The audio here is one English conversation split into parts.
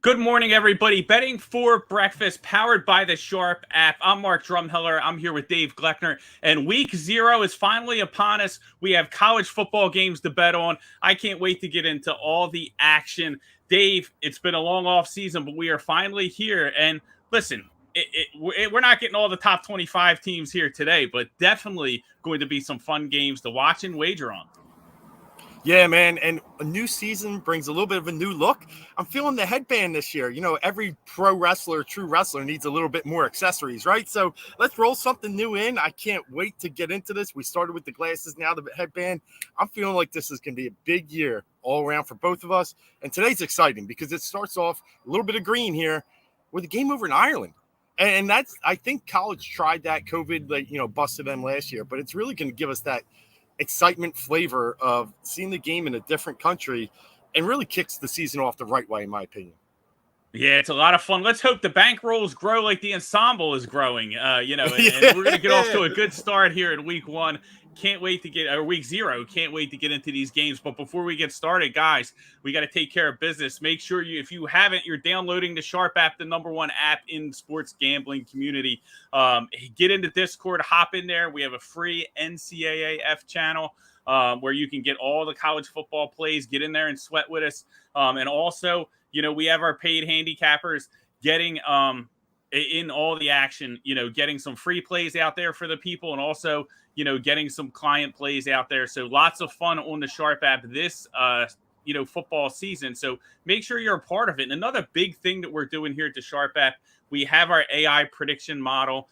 Good morning, everybody. Betting for breakfast, powered by the Sharp app. I'm Mark Drumheller. I'm here with Dave Gleckner, and week 0 is finally upon us. We have college football games to bet on. I can't wait to get into all the action. Dave, it's been a long off season, but we are finally here. And listen, we're not getting all the top 25 teams here today, but definitely going to be some fun games to watch and wager on. Yeah, man, and a new season brings a little bit of a new look. I'm feeling the headband this year. You know, every pro wrestler, true wrestler needs a little bit more accessories, right? So let's roll something new in. I can't wait to get into this. We started with the glasses, now the headband. I'm feeling like this is going to be a big year all around for both of us. And today's exciting because it starts off a little bit of green here with a game over in Ireland. And that's, I think college tried that. COVID, busted them last year, but it's really going to give us that excitement flavor of seeing the game in a different country and really kicks the season off the right way, in my opinion. Yeah, it's a lot of fun. Let's hope the bankrolls grow like the ensemble is growing. And we're going to get off to a good start here in week 1. Can't wait to get, or week 0. Can't wait to get into these games. But before we get started, guys, we got to take care of business. Make sure if you haven't, you're downloading the Sharp app, the #1 app in sports gambling community. Get into Discord, hop in there. We have a free NCAAF channel. Where you can get all the college football plays, get in there and sweat with us. And also, we have our paid handicappers getting in all the action, getting some free plays out there for the people and also, getting some client plays out there. So lots of fun on the Sharp app this football season. So make sure you're a part of it. And another big thing that we're doing here at the Sharp app, we have our AI prediction model,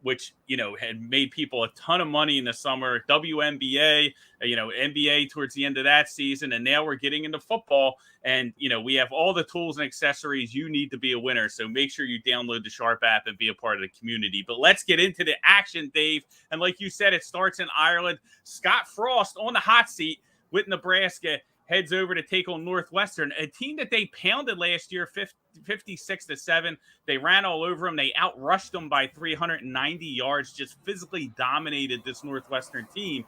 which, had made people a ton of money in the summer. WNBA, NBA towards the end of that season. And now we're getting into football. And, we have all the tools and accessories you need to be a winner. So make sure you download the Sharp app and be a part of the community. But let's get into the action, Dave. And like you said, it starts in Ireland. Scott Frost on the hot seat with Nebraska heads over to take on Northwestern, a team that they pounded last year, 56-7. They ran all over them. They outrushed them by 390 yards, just physically dominated this Northwestern team,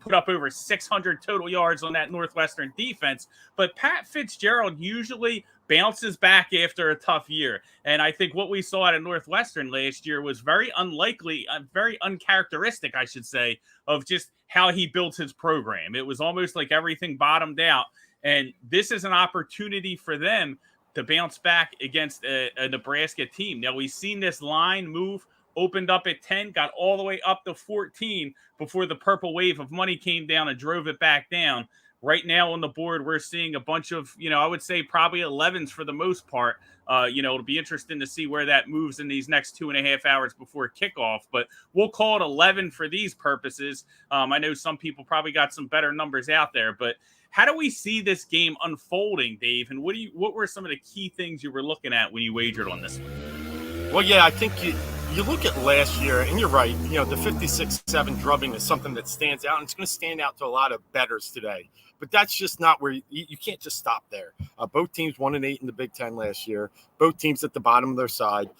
put up over 600 total yards on that Northwestern defense. But Pat Fitzgerald usually bounces back after a tough year. And I think what we saw at Northwestern last year was very unlikely, very uncharacteristic, I should say, of just how he built his program. It was almost like everything bottomed out. And this is an opportunity for them to bounce back against a Nebraska team. Now, we've seen this line move, opened up at 10, got all the way up to 14 before the purple wave of money came down and drove it back down. Right now on the board, we're seeing a bunch of, I would say probably 11s for the most part. It'll be interesting to see where that moves in these next 2.5 hours before kickoff, but we'll call it 11 for these purposes. I know some people probably got some better numbers out there, but how do we see this game unfolding, Dave? And what were some of the key things you were looking at when you wagered on this one? Well, yeah, I think you look at last year, and you're right, the 56-7 drubbing is something that stands out, and it's going to stand out to a lot of bettors today. But that's just not where you can't just stop there. Both teams 1-8 in the Big Ten last year. Both teams at the bottom of their side.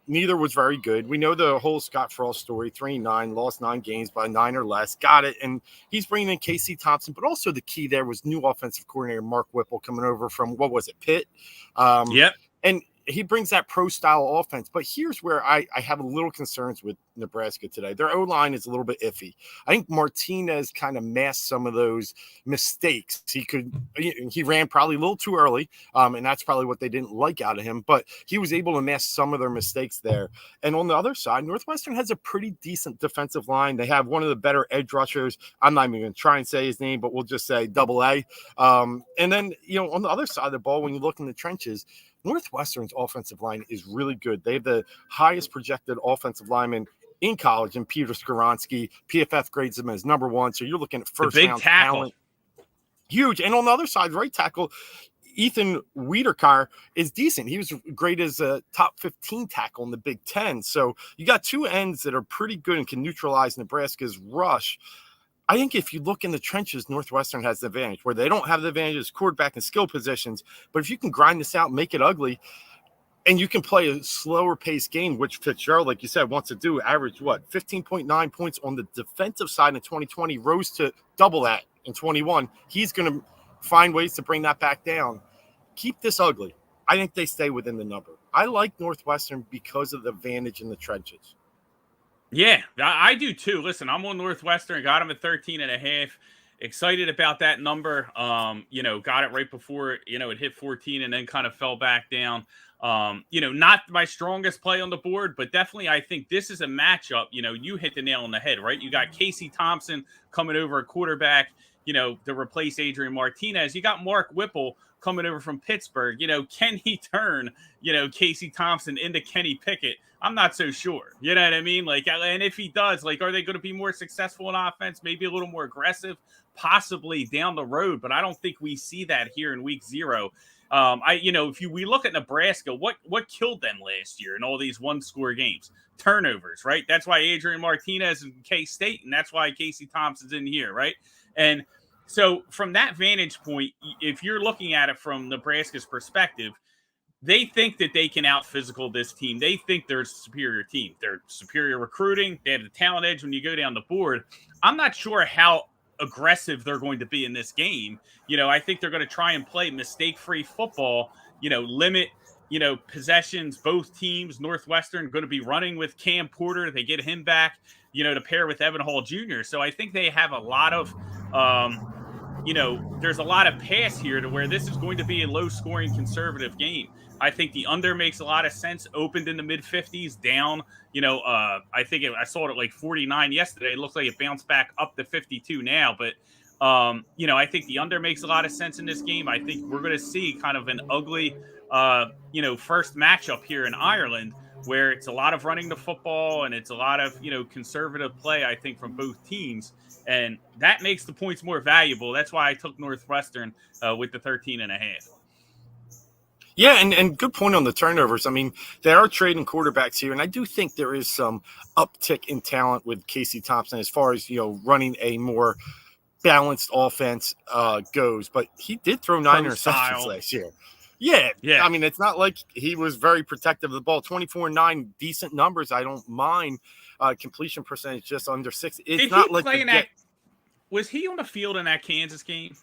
Neither was very good. We know the whole Scott Frost story, 3-9, lost 9 games by 9 or less. Got it. And he's bringing in Casey Thompson. But also the key there was new offensive coordinator Mark Whipple coming over from, Pitt? Yep. And he brings that pro-style offense. But here's where I have a little concerns with Nebraska today. Their O-line is a little bit iffy. I think Martinez kind of masked some of those mistakes. He ran probably a little too early, and that's probably what they didn't like out of him. But he was able to mask some of their mistakes there. And on the other side, Northwestern has a pretty decent defensive line. They have one of the better edge rushers. I'm not even going to try and say his name, but we'll just say Double A. And then, on the other side of the ball, when you look in the trenches, Northwestern's offensive line is really good. They have the highest projected offensive lineman in college in Peter Skoronski. PFF grades him as #1. So you're looking at first-round talent. Huge. And on the other side, right tackle, Ethan Wiedeker is decent. He was great as a top 15 tackle in the Big Ten. So you got two ends that are pretty good and can neutralize Nebraska's rush. I think if you look in the trenches, Northwestern has the advantage. Where they don't have the advantage is quarterback and skill positions. But if you can grind this out, make it ugly, and you can play a slower paced game, which Fitzgerald, like you said, wants to do, average 15.9 points on the defensive side in 2020, rose to double that in 21. He's going to find ways to bring that back down. Keep this ugly. I think they stay within the number. I like Northwestern because of the advantage in the trenches. Yeah, I do too. Listen, I'm on Northwestern, got them at 13.5. Excited about that number. Got it right before, it hit 14 and then kind of fell back down. Not my strongest play on the board, but definitely I think this is a matchup. You hit the nail on the head, right? You got Casey Thompson coming over a quarterback, to replace Adrian Martinez. You got Mark Whipple coming over from Pittsburgh. Can he turn, Casey Thompson into Kenny Pickett? I'm not so sure. You know what I mean? And if he does, are they going to be more successful in offense? Maybe a little more aggressive, possibly down the road, but I don't think we see that here in week 0. We look at Nebraska, what killed them last year in all these one-score games? Turnovers, right? That's why Adrian Martinez and K-State, and that's why Casey Thompson's in here, right? And so from that vantage point, if you're looking at it from Nebraska's perspective, they think that they can out-physical this team. They think they're a superior team. They're superior recruiting. They have the talent edge when you go down the board. I'm not sure how aggressive they're going to be in this game. I think they're going to try and play mistake-free football, limit, possessions, both teams. Northwestern going to be running with Cam Porter. They get him back, to pair with Evan Hall Jr. So I think they have a lot of, there's a lot of pass here to where this is going to be a low-scoring conservative game. I think the under makes a lot of sense. Opened in the mid-50s, down. I saw it at 49 yesterday. It looks like it bounced back up to 52 now. But, I think the under makes a lot of sense in this game. I think we're going to see kind of an ugly, first matchup here in Ireland where it's a lot of running the football and it's a lot of, conservative play, I think, from both teams. And that makes the points more valuable. That's why I took Northwestern with the 13.5. Yeah, and good point on the turnovers. I mean, they are trading quarterbacks here, and I do think there is some uptick in talent with Casey Thompson as far as, running a more balanced offense goes. But he did throw 9 interceptions last year. Yeah. I mean, it's not like he was very protective of the ball. 24-9, decent numbers. I don't mind. Completion percentage just under 6. It's not like was he on the field in that Kansas game?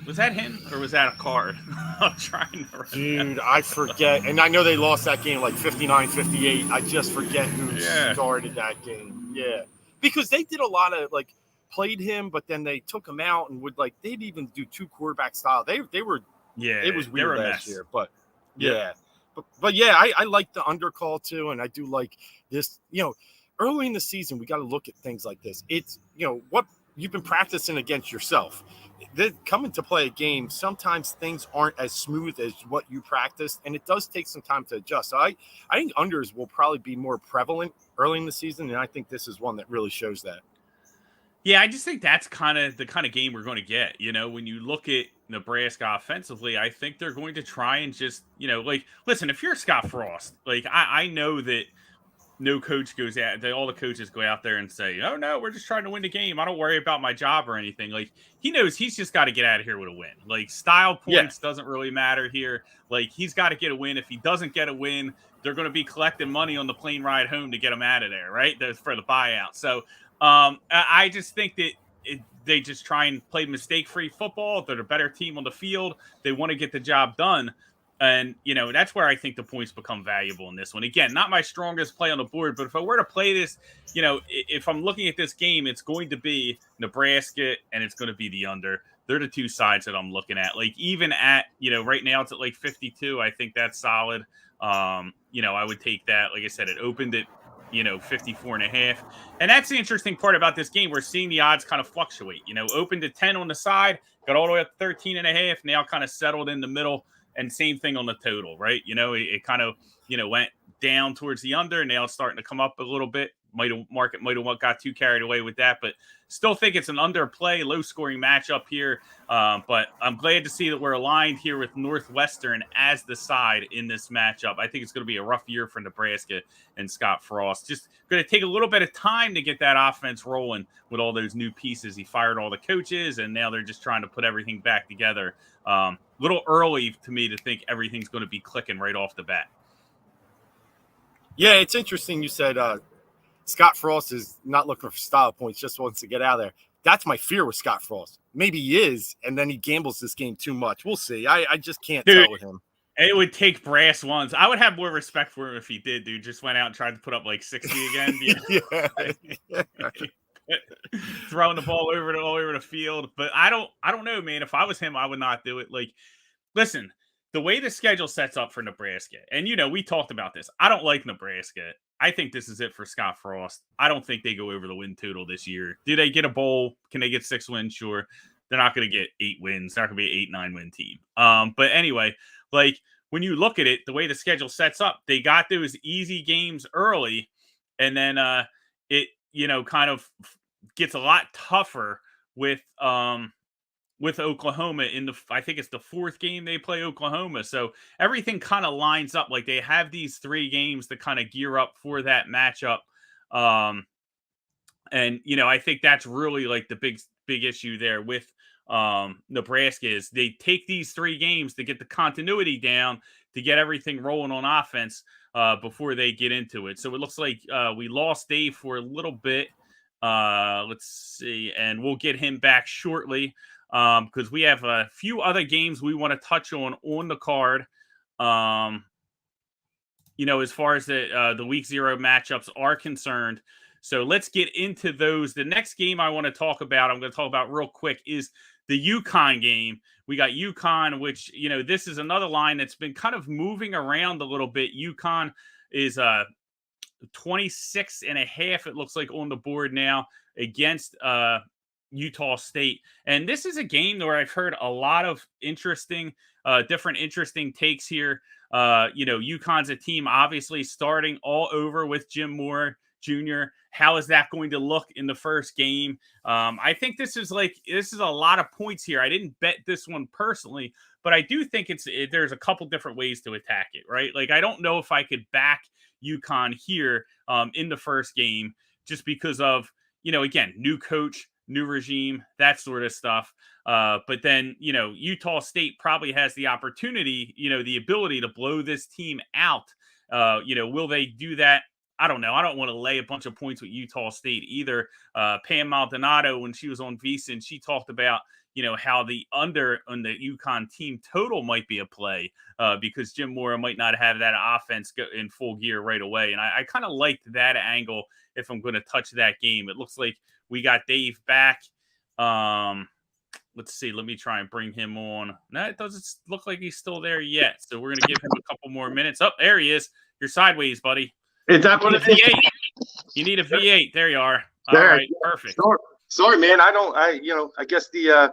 Was that him or was that a card? I'm trying to remember. Dude, I forget. And I know they lost that game 59-58. I just forget who started that game. Yeah. Because they did a lot of played him, but then they took him out and they'd even do 2 quarterback style. They were it was weird last year. But But I like the undercall too, and I do like this. Early in the season, we got to look at things like this. It's what you've been practicing against yourself. Coming to play a game, sometimes things aren't as smooth as what you practiced, and it does take some time to adjust. So I think unders will probably be more prevalent early in the season, and I think this is one that really shows that. Yeah, I just think that's kind of the kind of game we're going to get. When you look at Nebraska offensively, I think they're going to try and just, listen, if you're Scott Frost, I know that no coach goes out, all the coaches go out there and say, oh, no, we're just trying to win the game. I don't worry about my job or anything. He knows he's just got to get out of here with a win. Style points doesn't really matter here. He's got to get a win. If he doesn't get a win, they're going to be collecting money on the plane ride home to get him out of there, right? That's for the buyout. So I just think that they just try and play mistake-free football. They're a better team on the field. They want to get the job done. And, that's where I think the points become valuable in this one. Again, not my strongest play on the board, but if I were to play this, if I'm looking at this game, it's going to be Nebraska and it's going to be the under. They're the 2 sides that I'm looking at. Even at, right now it's at 52. I think that's solid. I would take that. Like I said, it opened at 54.5. And that's the interesting part about this game. We're seeing the odds kind of fluctuate, opened at 10 on the side, got all the way up to 13.5, now kind of settled in the middle. And same thing on the total, right? It kind of, went down towards the under, and now it's starting to come up a little bit. Market might have got too carried away with that, but still think it's an underplay, low-scoring matchup here. But I'm glad to see that we're aligned here with Northwestern as the side in this matchup. I think it's going to be a rough year for Nebraska and Scott Frost. Just going to take a little bit of time to get that offense rolling with all those new pieces. He fired all the coaches, and now they're just trying to put everything back together. Little early to me to think everything's going to be clicking right off the bat. Yeah, it's interesting you said Scott Frost is not looking for style points, just wants to get out of there. That's my fear with Scott Frost. Maybe he is, and then he gambles this game too much. We'll see. I just can't tell with him. It would take brass ones. I would have more respect for him if he did, dude. Just went out and tried to put up like 60 again. Yeah. Throwing the ball all over the field. But I don't know, man. If I was him, I would not do it. Like, listen, the way the schedule sets up for Nebraska, and we talked about this. I don't like Nebraska. I think this is it for Scott Frost. I don't think they go over the win total this year. Do they get a bowl? Can they get 6 wins? Sure. They're not going to get 8 wins. They're not going to be an 8-9 win team. But anyway, like when you look at it, the way the schedule sets up, they got those easy games early, and then it kind of gets a lot tougher with Oklahoma I think it's the 4th game they play Oklahoma. So everything kind of lines up. Like they have these 3 games to kind of gear up for that matchup. And I think that's really like the big issue there with Nebraska is they take these 3 games to get the continuity down, to get everything rolling on offense before they get into it. So it looks like we lost Dave for a little bit. Let's see, and we'll get him back shortly because we have a few other games we want to touch on the card. As far as the week 0 matchups are concerned. So let's get into those. The next game I want to talk about, I'm going to talk about real quick, is the UConn game. We got UConn, which, this is another line that's been kind of moving around a little bit. UConn is 26.5, it looks like, on the board now against Utah State. And this is a game where I've heard a lot of different interesting takes here. UConn's a team obviously starting all over with Jim Moore Jr. How is that going to look in the first game? I think this is a lot of points here. I didn't bet this one personally, but I do think there's a couple different ways to attack it, right? Like, I don't know if I could back UConn here in the first game just because of, again, new coach, new regime, that sort of stuff. But then, Utah State probably has the opportunity, the ability to blow this team out. Will they do that? I don't know. I don't want to lay a bunch of points with Utah State either. Pam Maldonado, when she was on VSiN, she talked about, how the under on the UConn team total might be a play because Jim Mora might not have that offense go in full gear right away. And I kind of liked that angle if I'm going to touch that game. It looks like we got Dave back. Let's see. Let me try and bring him on. No, it doesn't look like he's still there yet. So we're going to give him a couple more minutes. Oh, there he is. You're sideways, buddy. Is that what it is? V8. You need a V8. There you are. All right, perfect. Sorry, man. I guess the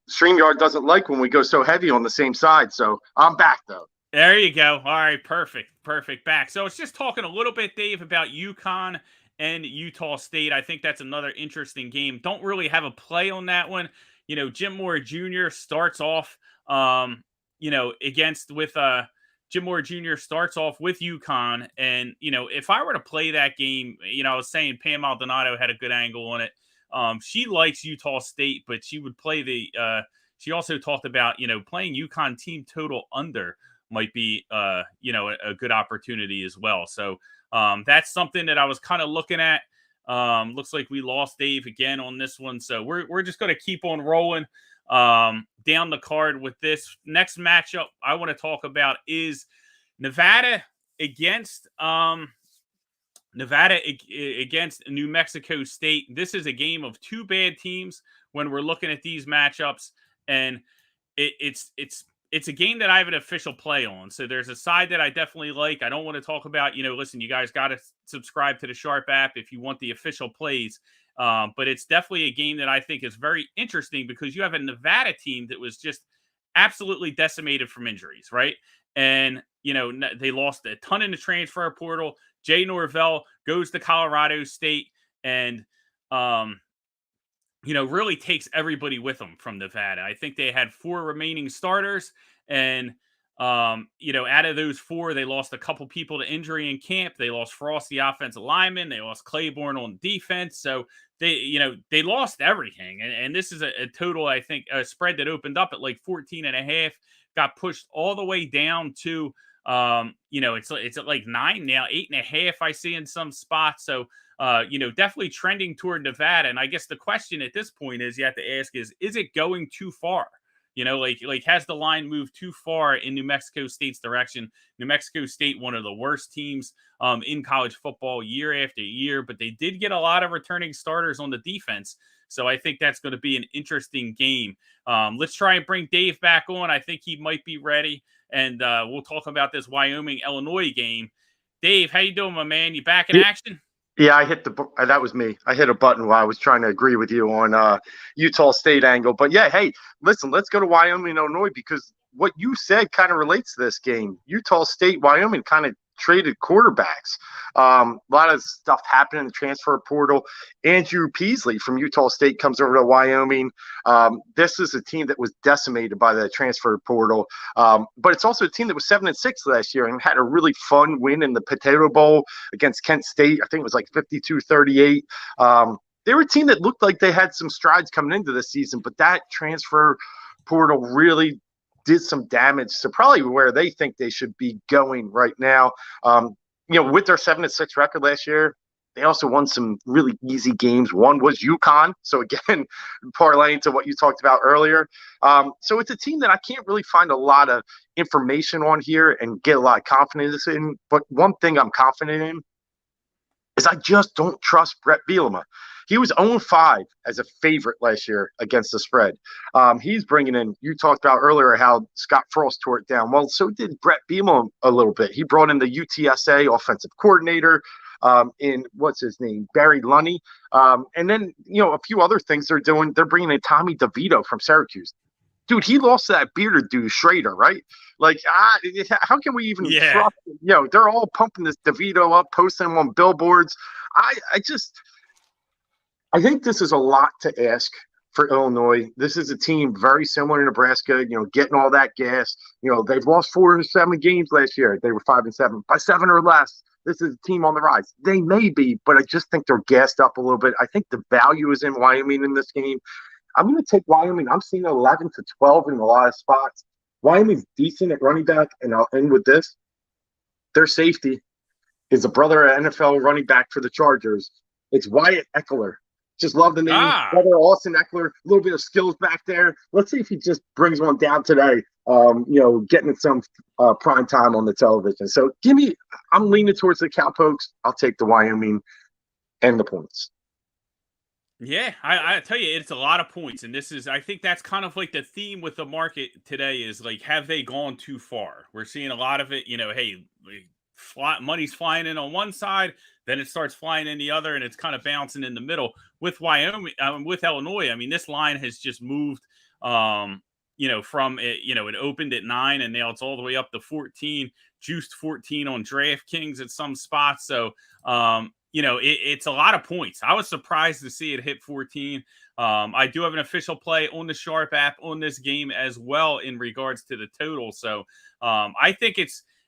StreamYard doesn't like when we go so heavy on the same side. So I'm back though. There you go. All right, perfect back. So it's just talking a little bit, Dave, about UConn and Utah State. I think that's another interesting game. Don't really have a play on that one. Jim Moore Jr. starts off, Jim Moore Jr. starts off with UConn. And, if I were to play that game, I was saying Pam Maldonado had a good angle on it. She likes Utah State, but she would play she also talked about, playing UConn team total under might be, a good opportunity as well. So that's something that I was kind of looking at. Looks like we lost Dave again on this one. So we're just going to keep on rolling down the card with this. Next matchup I want to talk about is Nevada against New Mexico State. This is a game of 2 bad teams when we're looking at these matchups, and it's a game that I have an official play on. So there's a side that I definitely like. I don't want to talk about, listen, you guys got to subscribe to the Sharp app if you want the official plays. But it's definitely a game that I think is very interesting because you have a Nevada team that was just absolutely decimated from injuries, right? And, they lost a ton in the transfer portal. Jay Norvell goes to Colorado State and, really takes everybody with them from Nevada. I think they had 4 remaining starters and, out of those 4, they lost a couple people to injury in camp. They lost Frost, the offensive lineman. They lost Claiborne on defense. So they lost everything. And this is a total, I think, a spread that opened up at like 14.5, got pushed all the way down to, it's at like 9 now, 8.5 I see in some spots. So, definitely trending toward Nevada. And I guess the question at this point is you have to ask is it going too far? You know, like has the line moved too far in New Mexico State's direction? New Mexico State, one of the worst teams in college football year after year, but they did get a lot of returning starters on the defense. So I think that's going to be an interesting game. Let's try and bring Dave back on. I think he might be ready, and we'll talk about this Wyoming-Illinois game. Dave, how you doing, my man? You back in action? Yeah, I hit that was me. I hit a button while I was trying to agree with you on Utah State angle. But yeah, hey, listen, let's go to Wyoming, Illinois, because what you said kind of relates to this game. Utah State, Wyoming kind of traded quarterbacks. A lot of stuff happened in the transfer portal. Andrew Peasley from Utah State comes over to Wyoming. This is a team that was decimated by the transfer portal, but it's also a team that was 7-6 last year and had a really fun win in the Potato Bowl against Kent State. I think it was like 52-38. They were a team that looked like they had some strides coming into this season, but that transfer portal really did some damage to probably where they think they should be going right now. With their 7-6 record last year, they also won some really easy games. One was UConn. So again, parlaying to what you talked about earlier. So it's a team that I can't really find a lot of information on here and get a lot of confidence in. But one thing I'm confident in is I just don't trust Brett Bielema. He was 0-5 as a favorite last year against the spread. He's bringing in, you talked about earlier how Scott Frost tore it down. Well, so did Brett Bielema a little bit. He brought in the UTSA offensive coordinator in, what's his name, Barry Lunney. And then, a few other things they're doing. They're bringing in Tommy DeVito from Syracuse. Dude, he lost to that bearded dude, Schrader, right? Like, how can we even trust him? They're all pumping this DeVito up, posting him on billboards. I think this is a lot to ask for Illinois. This is a team very similar to Nebraska, getting all that gas. They've lost 4 or 7 games last year. They were 5-7 by 7 or less. This is a team on the rise. They may be, but I just think they're gassed up a little bit. I think the value is in Wyoming in this game. I'm going to take Wyoming. I'm seeing 11-12 in a lot of spots. Wyoming's decent at running back, and I'll end with this. Their safety is a brother of NFL running back for the Chargers. It's Wyatt Eckler. Just love the name. Brother Austin Eckler, a little bit of skills back there. Let's see if he just brings one down today, getting some prime time on the television. So I'm leaning towards the Cowpokes. I'll take the Wyoming and the points. Yeah, I tell you, it's a lot of points. And I think that's kind of like the theme with the market today is like, have they gone too far? We're seeing a lot of it, money's flying in on one side, then it starts flying in the other, and it's kind of bouncing in the middle. With Wyoming, with Illinois, I mean, this line has just moved, from it, it opened at 9 and now it's all the way up to 14, juiced 14 on DraftKings at some spots. So, it's a lot of points. I was surprised to see it hit 14. I do have an official play on the Sharp app on this game as well in regards to the total. So, I think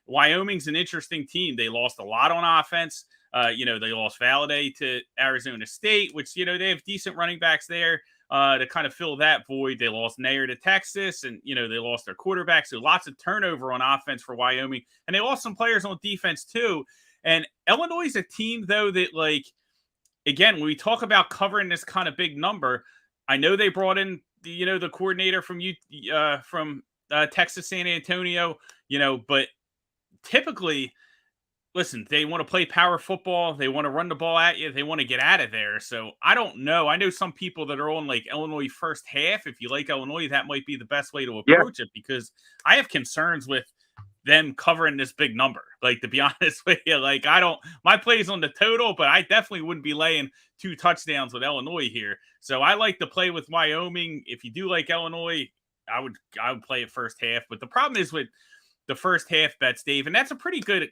Wyoming's an interesting team. They lost a lot on offense. They lost Valladay to Arizona State, which, they have decent running backs there to kind of fill that void. They lost Nair to Texas, and, they lost their quarterback. So lots of turnover on offense for Wyoming. And they lost some players on defense too. And Illinois is a team, though, that, again, when we talk about covering this kind of big number, I know they brought in, the coordinator from Texas San Antonio, but typically, listen, they want to play power football. They want to run the ball at you. They want to get out of there. So I don't know. I know some people that are on Illinois first half. If you like Illinois, that might be the best way to approach it, because I have concerns with them covering this big number. To be honest with you, my play's on the total, but I definitely wouldn't be laying 2 touchdowns with Illinois here. So I like to play with Wyoming. If you do like Illinois, I would play it first half. But the problem is with the first half bets, Dave, and that's a pretty good,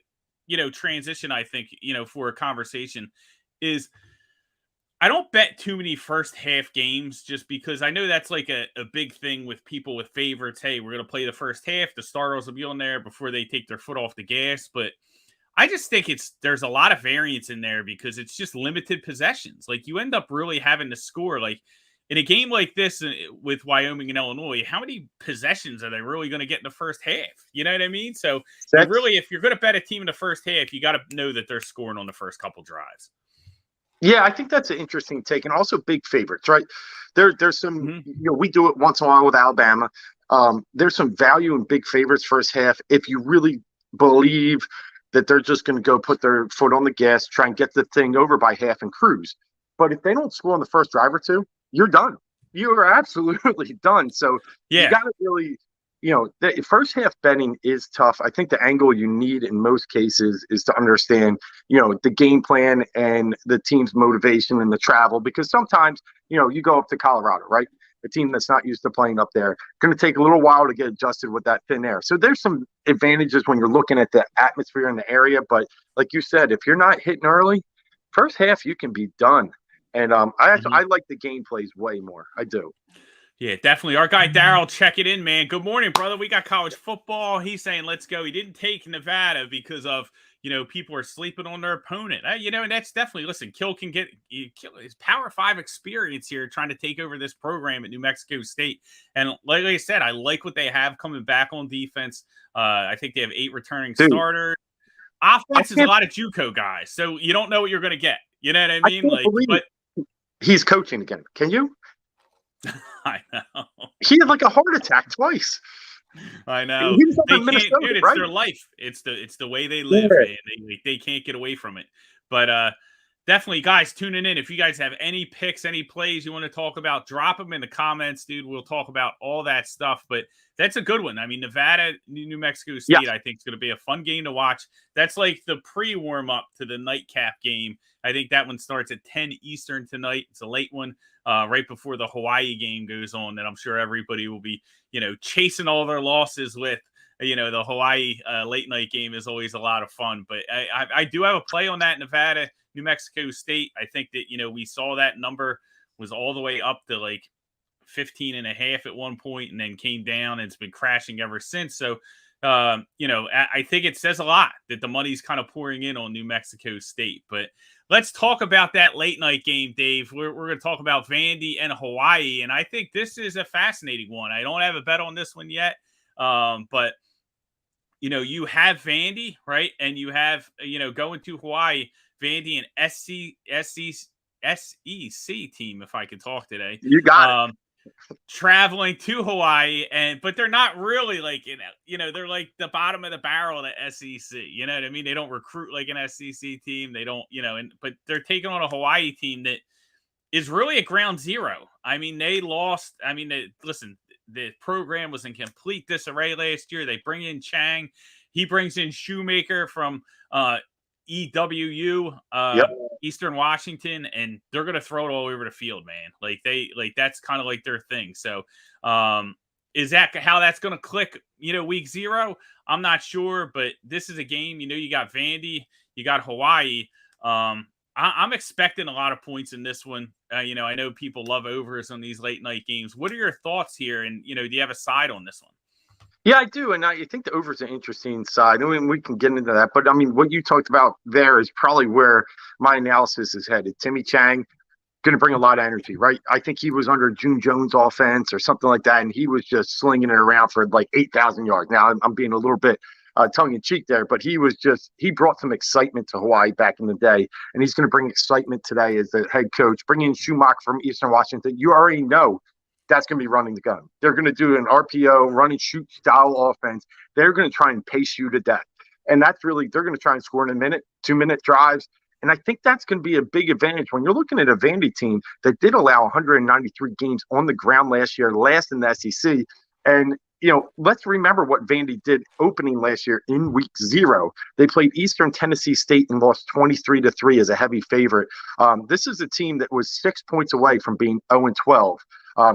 transition, I think, for a conversation, is I don't bet too many first half games, just because I know that's a big thing with people with favorites. Hey, we're going to play the first half. The starters will be on there before they take their foot off the gas. But I just think there's a lot of variance in there because it's just limited possessions. You end up really having to score. In a game like this with Wyoming and Illinois, how many possessions are they really going to get in the first half? You know what I mean? So really, if you're going to bet a team in the first half, you got to know that they're scoring on the first couple drives. Yeah, I think that's an interesting take, and also big favorites, right? There's some, we do it once in a while with Alabama. There's some value in big favorites first half if you really believe that they're just going to go put their foot on the gas, try and get the thing over by half and cruise. But if they don't score on the first drive or two, you're done. You are absolutely done. So you got to really, the first half betting is tough. I think the angle you need in most cases is to understand, the game plan and the team's motivation and the travel, because sometimes, you go up to Colorado, right? A team that's not used to playing up there, going to take a little while to get adjusted with that thin air. So there's some advantages when you're looking at the atmosphere in the area. But like you said, if you're not hitting early, first half, you can be done. And I like the game plays way more. I do. Yeah, definitely. Our guy Daryl, check it in, man. Good morning, brother. We got college football. He's saying, let's go. He didn't take Nevada because of, people are sleeping on their opponent. And that's definitely, listen, Kill can get his Power 5 experience here trying to take over this program at New Mexico State. And like I said, I like what they have coming back on defense. I think they have 8 returning starters. Offense is a lot of JUCO guys, so you don't know what you're going to get. You know what I mean? But he's coaching again. Can you? I know. He had like a heart attack twice. I know. He was up in Minnesota, dude, it's right? their life. It's the way they live, man. They can't get away from it. But definitely, guys, tuning in. If you guys have any picks, any plays you want to talk about, drop them in the comments, dude. We'll talk about all that stuff. But that's a good one. I mean, Nevada, New Mexico State, I think is going to be a fun game to watch. That's like the pre-warm-up to the nightcap game. I think that one starts at 10 Eastern tonight. It's a late one, right before the Hawaii game goes on. And I'm sure everybody will be, chasing all their losses with, the Hawaii late night game is always a lot of fun. But I do have a play on that Nevada, New Mexico State. I think that, we saw that number was all the way up to like 15.5 at one point and then came down and it's been crashing ever since. So, I think it says a lot that the money's kind of pouring in on New Mexico State. But let's talk about that late night game, Dave. We're going to talk about Vandy and Hawaii. And I think this is a fascinating one. I don't have a bet on this one yet. But, you have Vandy, right? And you have, going to Hawaii, Vandy and SEC team, if I could talk today. You got it. Traveling to Hawaii, but they're not really like, they're like the bottom of the barrel of the SEC. You know what I mean? They don't recruit like an SEC team. They don't, but they're taking on a Hawaii team that is really at ground zero. I mean, they lost. I mean, listen, the program was in complete disarray last year. They bring in Chang. He brings in Shoemaker from EWU, Eastern Washington, and they're going to throw it all over the field, man. That's kind of like their thing. So, is that how that's going to click, week 0? I'm not sure, but this is a game, you got Vandy, you got Hawaii. I'm expecting a lot of points in this one. I know people love overs on these late night games. What are your thoughts here? And, do you have a side on this one? Yeah, I do. And I think the over is an interesting side. I mean, we can get into that. But, I mean, what you talked about there is probably where my analysis is headed. Timmy Chang, going to bring a lot of energy, right? I think he was under June Jones offense or something like that, and he was just slinging it around for like 8,000 yards. Now, I'm being a little bit tongue-in-cheek there, but he brought some excitement to Hawaii back in the day, and he's going to bring excitement today as the head coach. Bringing in Schumacher from Eastern Washington, you already know that's going to be running the gun. They're going to do an RPO, run and shoot style offense. They're going to try and pace you to death. And that's really, they're going to try and score in a minute, 2-minute drives. And I think that's going to be a big advantage when you're looking at a Vandy team that did allow 193 games on the ground last year, last in the SEC. And, let's remember what Vandy did opening last year in week 0. They played Eastern Tennessee State and lost 23-3 as a heavy favorite. This is a team that was 6 points away from being 0-12.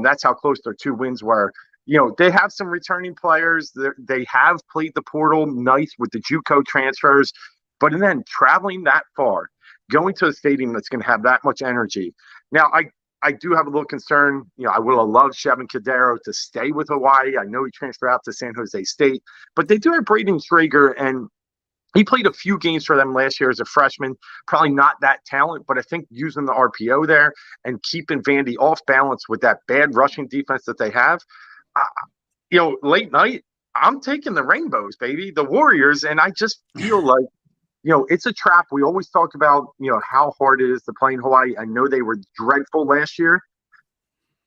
That's how close their 2 wins were. They have some returning players. They have played the portal nice with the JUCO transfers. But then traveling that far, going to a stadium that's going to have that much energy. Now, I do have a little concern. I would have loved Shevin Cadero to stay with Hawaii. I know he transferred out to San Jose State. But they do have Braden Traeger, and he played a few games for them last year as a freshman. Probably not that talent, but I think using the RPO there and keeping Vandy off balance with that bad rushing defense that they have, late night, I'm taking the Rainbows, baby, the Warriors, and I just feel like, it's a trap. We always talk about, how hard it is to play in Hawaii. I know they were dreadful last year,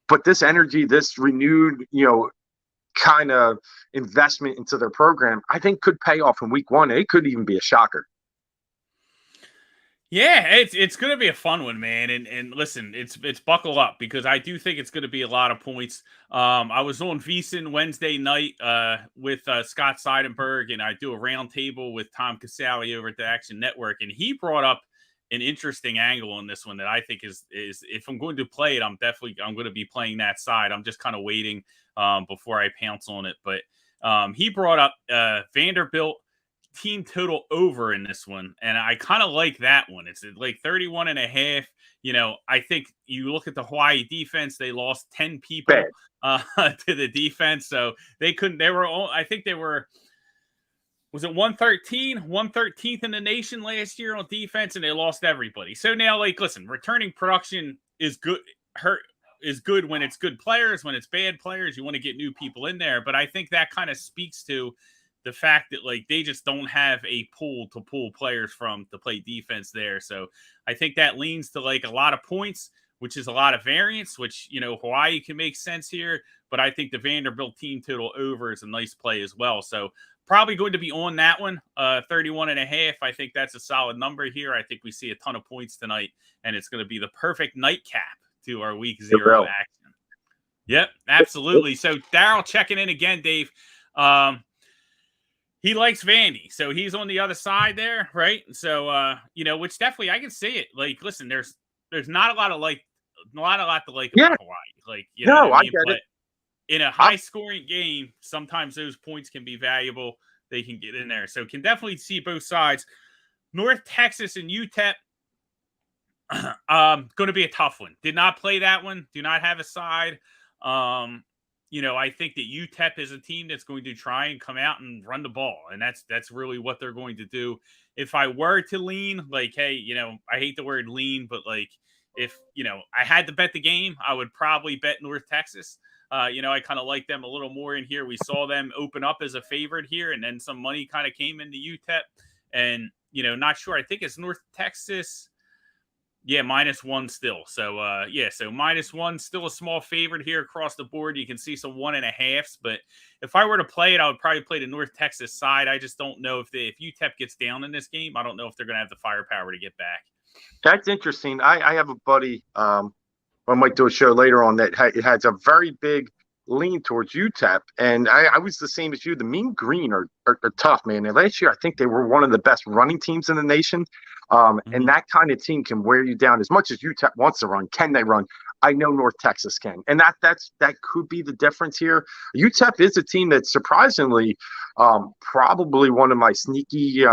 but this energy, this renewed, kind of investment into their program, I think could pay off in week one. It could even be a shocker. Yeah, it's going to be a fun one, man. And listen, it's buckle up because I do think it's going to be a lot of points. I was on VSiN Wednesday night with Scott Seidenberg, and I do a roundtable with Tom Casale over at the Action Network, and he brought up an interesting angle on this one that I think is if I'm going to play it, I'm going to be playing that side. I'm just kind of waiting before I pounce on it. But he brought up Vanderbilt team total over in this one, and I kind of like that one. It's like 31.5. I think you look at the Hawaii defense, they lost 10 people to the defense, so they couldn't. I think they were. Was it 113th in the nation last year on defense, and they lost everybody. So now, listen, returning production is good. Is good when it's good players. When it's bad players, you want to get new people in there. But I think that kind of speaks to the fact that they just don't have a pool to pull players from to play defense there. So I think that leans to a lot of points, which is a lot of variance, which, Hawaii can make sense here. But I think the Vanderbilt team total over is a nice play as well. So probably going to be on that one, 31.5. I think that's a solid number here. I think we see a ton of points tonight, and it's going to be the perfect nightcap to our week 0 action. Yep, absolutely. So Daryl checking in again, Dave. He likes Vandy, so he's on the other side there, right? So, which definitely I can see it. Listen, there's not a lot to like about Hawaii. I get it. In a high-scoring game, sometimes those points can be valuable. They can get in there, so can definitely see both sides. North Texas and UTEP, going to be a tough one. Did not play that one. Do not have a side. I think that UTEP is a team that's going to try and come out and run the ball, and that's really what they're going to do. If I were to lean, hey, I hate the word lean, but if I had to bet the game, I would probably bet North Texas. I kind of like them a little more in here. We saw them open up as a favorite here, and then some money kind of came into UTEP, and not sure. I think it's North Texas. Yeah, -1 still. So, so -1, still a small favorite here across the board. You can see some 1.5s, but if I were to play it, I would probably play the North Texas side. I just don't know if UTEP gets down in this game, I don't know if they're going to have the firepower to get back. That's interesting. I have a buddy, I might do a show later on that has a very big lean towards UTEP, and I was the same as you. The Mean Green are tough, man. And last year, I think they were one of the best running teams in the nation. And that kind of team can wear you down as much as UTEP wants to run. Can they run? I know North Texas can, and that could be the difference here. UTEP is a team that's surprisingly probably one of my sneaky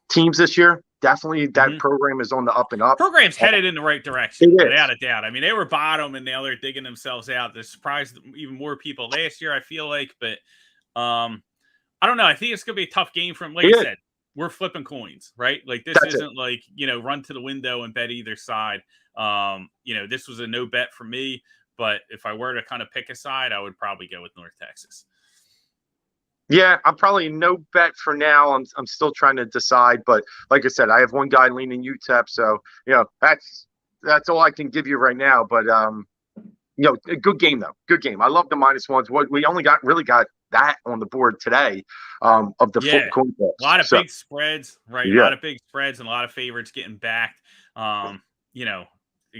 teams this year. Definitely, that program is on the up and up. Program's headed in the right direction, without a doubt. I mean, they were bottom, and now they're digging themselves out. They surprised even more people last year, I feel like. But I don't know. I think it's going to be a tough game from, I said, we're flipping coins, right? This isn't run to the window and bet either side. This was a no bet for me. But if I were to kind of pick a side, I would probably go with North Texas. Yeah, I'm probably no bet for now. I'm still trying to decide, but like I said, I have one guy leaning UTEP, so that's all I can give you right now. But a good game though. Good game. I love the -1s. What we only got that on the board today of the full coin toss. A lot of big spreads, right? Yeah. A lot of big spreads and a lot of favorites getting backed.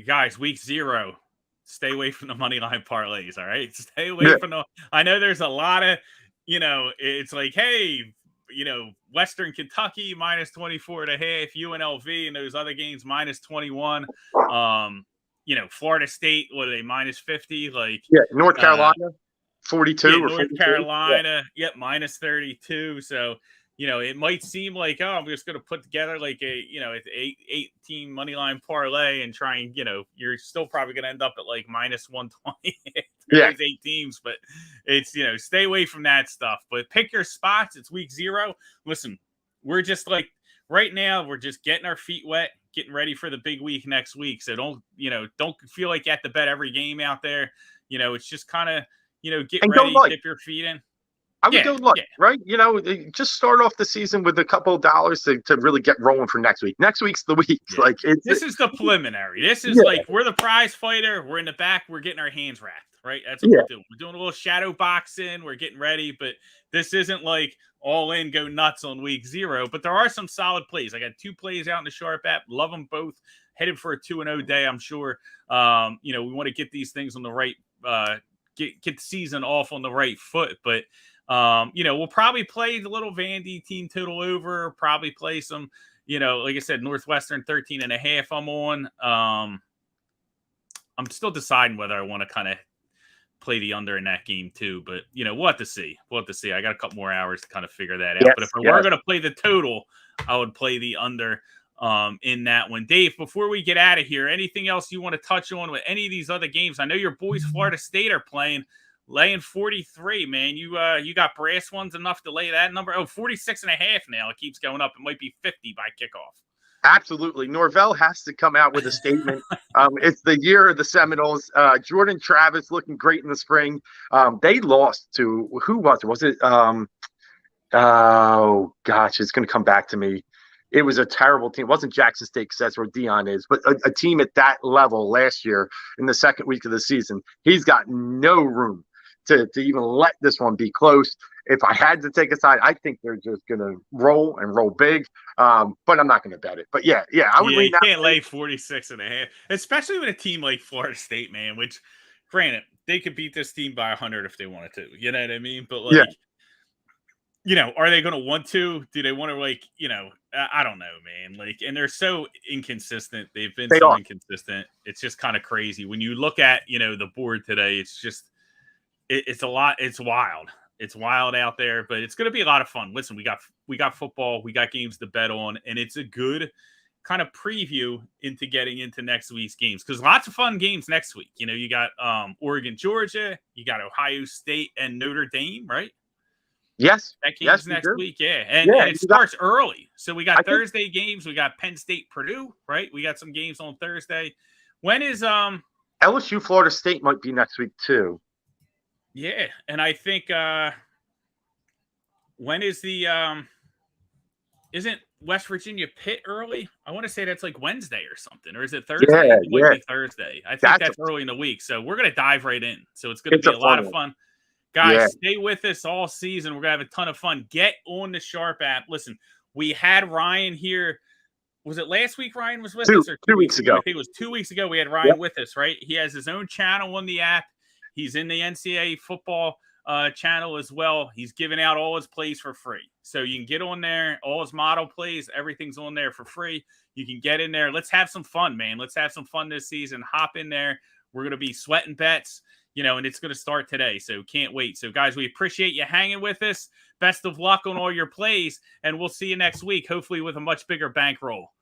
Guys, week 0. Stay away from the money line parlays. All right, stay away from the. I know there's a lot of. It's hey, Western Kentucky -24.5, UNLV, and those other games -21. Florida State, what are they, -50? North Carolina, 42. North 42. Carolina, -32. So, it might seem I'm just going to put together an 8-team money line parlay and try and, you're still probably going to end up at -120. There's 8 teams, but it's, stay away from that stuff. But pick your spots. It's week 0. Listen, we're just right now, we're just getting our feet wet, getting ready for the big week next week. So don't feel like you have to bet every game out there. It's just kind of, get ready, dip your feet in. I would Yeah, go look, yeah. right? Just start off the season with a couple of dollars to really get rolling for next week. Next week's the week. Yeah. Like this is the preliminary. This is Yeah. like we're the prize fighter. We're in the back. We're getting our hands wrapped, right? That's what Yeah. we're doing. We're doing a little shadow boxing. We're getting ready, but this isn't like all in, go nuts on week 0. But there are some solid plays. I got 2 plays out in the Sharp app. Love them both. Headed for a 2-0 day, I'm sure. We want to get these things on the right, get the season off on the right foot. But we'll probably play the little Vandy team total over. Probably play some. Like I said, Northwestern 13.5. I'm on. I'm still deciding whether I want to kind of play the under in that game too, but we'll have to see. I got a couple more hours to kind of figure that out. Yes, but if I were going to play the total, I would play the under in that one. Dave, before we get out of here, anything else you want to touch on with any of these other games? I know your boys, Florida State, are playing. Laying 43, man. You got brass ones enough to lay that number. 46.5 now. It keeps going up. It might be 50 by kickoff. Absolutely. Norvell has to come out with a statement. It's the year of the Seminoles. Jordan Travis looking great in the spring. They lost to, who was it? Was it, oh gosh, it's going to come back to me. It was a terrible team. It wasn't Jackson State because that's where Dion is, but a team at that level last year in the second week of the season. He's got no room to even let this one be close. If I had to take a side, I think they're just going to roll and roll big. But I'm not going to bet it. But yeah, I would you can't lay 46.5, especially with a team like Florida State, man, which granted, they could beat this team by 100 if they wanted to. You know what I mean? But are they going to want to? Do they want to I don't know, man. And they're so inconsistent. They've been so inconsistent. It's just kind of crazy. When you look at, the board today, it's just, it's a lot. It's wild. It's wild out there, but it's going to be a lot of fun. Listen, we got football, we got games to bet on, and it's a good kind of preview into getting into next week's games because lots of fun games next week. You got Oregon, Georgia, you got Ohio State and Notre Dame, right? Yes. That game's next week, yeah. And it starts early. So we got Thursday games. We got Penn State, Purdue, right? We got some games on Thursday. When is LSU, Florida State might be next week too. Yeah, and I think when is the isn't West Virginia Pitt early? I want to say that's like Wednesday or something, or is it Thursday? Yeah, it might be Thursday. I think that's early in the week, so we're gonna dive right in. So it's gonna be a lot of fun. Guys, stay with us all season. We're gonna have a ton of fun. Get on the Sharp app. Listen, we had Ryan here. Was it last week Ryan was with us? Or 2 weeks ago? I think it was 2 weeks ago. We had Ryan with us, right? He has his own channel on the app. He's in the NCAA football channel as well. He's giving out all his plays for free. So you can get on there, all his model plays, everything's on there for free. You can get in there. Let's have some fun, man. Let's have some fun this season. Hop in there. We're going to be sweating bets, and it's going to start today. So can't wait. So guys, we appreciate you hanging with us. Best of luck on all your plays, and we'll see you next week, hopefully with a much bigger bankroll.